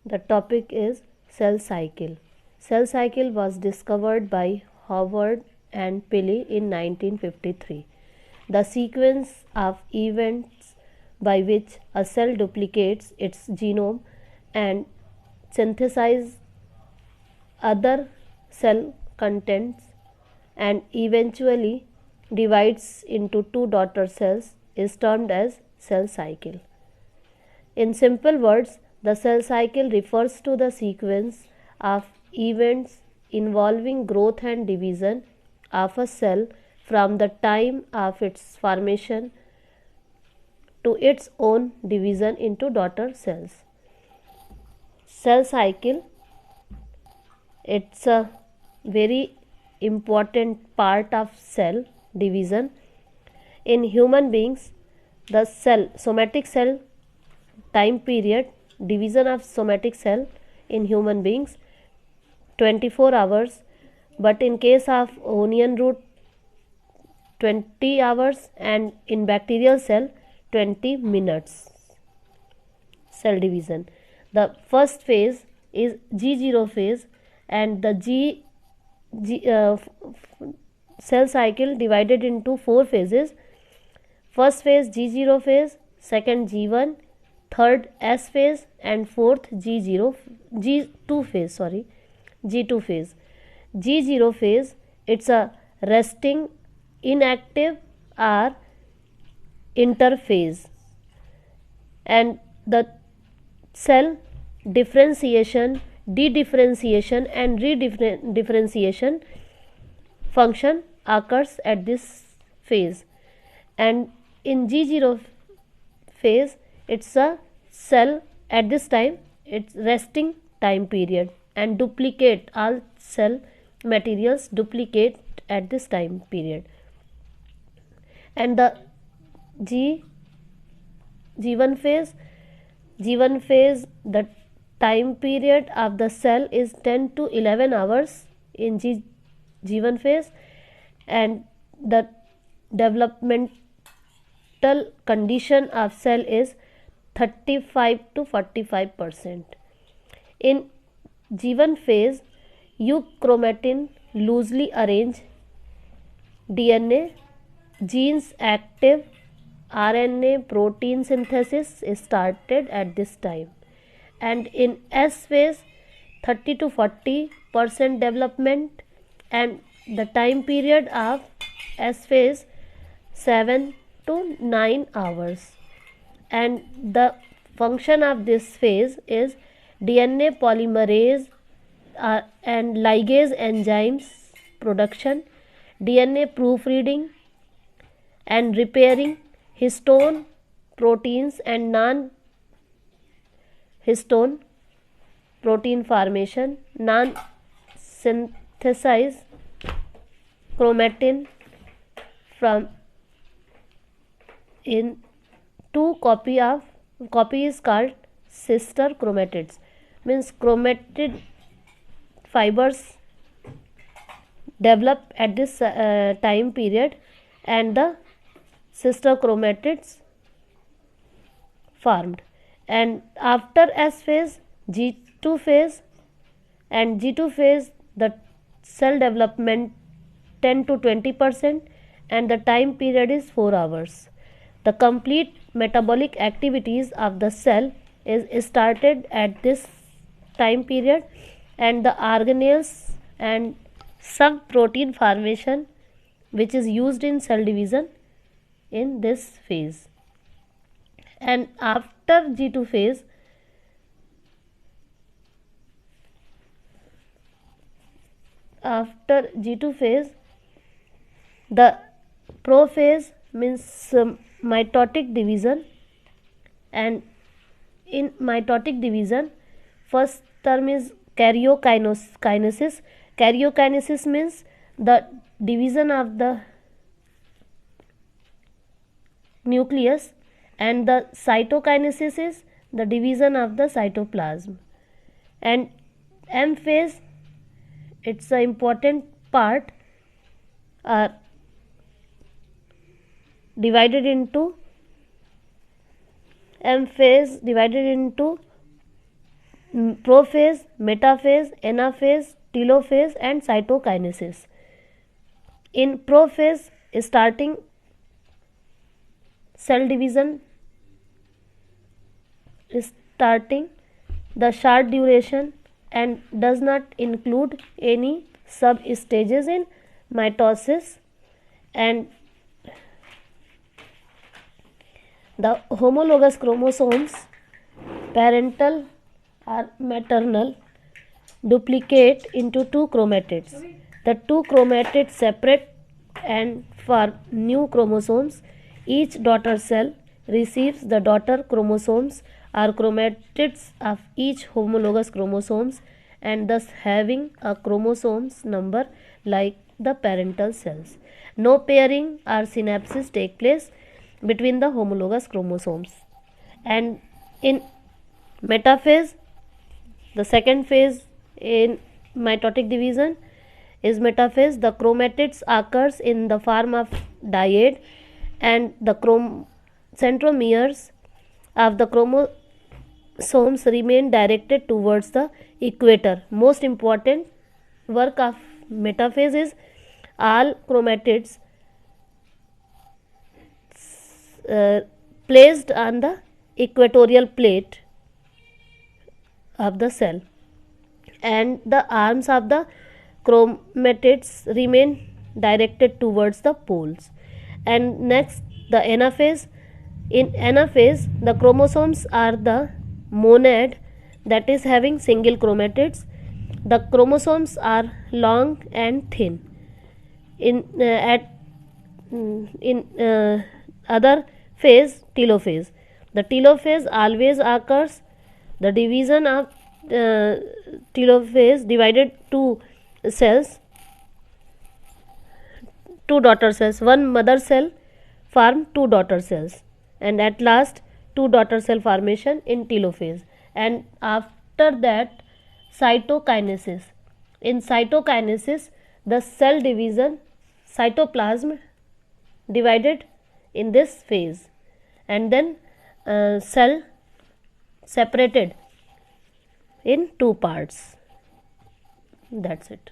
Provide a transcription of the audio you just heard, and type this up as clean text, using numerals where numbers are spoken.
The topic is cell cycle. Cell cycle was discovered by Howard and Pillay in 1953. The sequence of events by which a cell duplicates its genome and synthesizes other cell contents and eventually divides into two daughter cells is termed as cell cycle. In simple words, the cell cycle refers to the sequence of events involving growth and division of a cell from the time of its formation to its own division into daughter cells. Cell cycle, it's a very important part of cell division. In human beings, the somatic cell time period, division of somatic cell in human beings 24 hours, but in case of onion root 20 hours, and in bacterial cell 20 minutes. Cell division. The first phase is G0 phase, and the cell cycle divided into 4 phases. First phase G0 phase, second G1, third S phase, and fourth G2 phase. G2 phase. G0 phase, it's a resting, inactive or interphase, and the cell differentiation, dedifferentiation and redifferentiation function occurs at this phase. And in G0 phase, it's a cell at this time, it's resting time period, and duplicate all cell materials duplicate at this time period. And the G1 phase, the time period of the cell is 10 to 11 hours in G1 phase, and the developmental condition of cell is 35 to 45%. In G1 phase, euchromatin loosely arranged DNA, genes active, RNA protein synthesis is started at this time. And in S phase, 30 to 40% development, and the time period of S phase 7 to 9 hours. And the function of this phase is DNA polymerase and ligase enzymes production, DNA proofreading and repairing, histone proteins and non-histone protein formation, non-synthesized chromatin from in two copy is called sister chromatids, means chromatid fibers develop at this time period, and the sister chromatids formed. And after S phase, G2 phase, and G2 phase, the cell development 10 to 20%, and the time period is 4 hours. The complete metabolic activities of the cell is started at this time period, and the organelles and some protein formation which is used in cell division in this phase. And after G2 phase, the prophase means mitotic division. And in mitotic division, first term is karyokinesis. Karyokinesis means the division of the nucleus, and the cytokinesis is the division of the cytoplasm. And M phase, it's an important part, divided into prophase, metaphase, anaphase, telophase and cytokinesis. In prophase, starting cell division starting the short duration and does not include any sub stages in mitosis, and the homologous chromosomes, parental or maternal, duplicate into two chromatids. The two chromatids separate and form new chromosomes. Each daughter cell receives the daughter chromosomes or chromatids of each homologous chromosomes, and thus having a chromosomes number like the parental cells. No pairing or synapses take place between the homologous chromosomes. And in metaphase, the second phase in mitotic division is metaphase. The chromatids occurs in the form of dyad, and the centromeres of the chromosomes remain directed towards the equator. Most important work of metaphase is all chromatids placed on the equatorial plate of the cell, and the arms of the chromatids remain directed towards the poles. And next, the anaphase. In anaphase, the chromosomes are the monad, that is having single chromatids. The chromosomes are long and thin. In other phase, telophase. The telophase always occurs. The division of telophase divided two cells, two daughter cells. One mother cell form two daughter cells, and at last two daughter cell formation in telophase. And after that, cytokinesis. In cytokinesis, the cell division, cytoplasm divided in this phase, and then cell separated in two parts. That's it.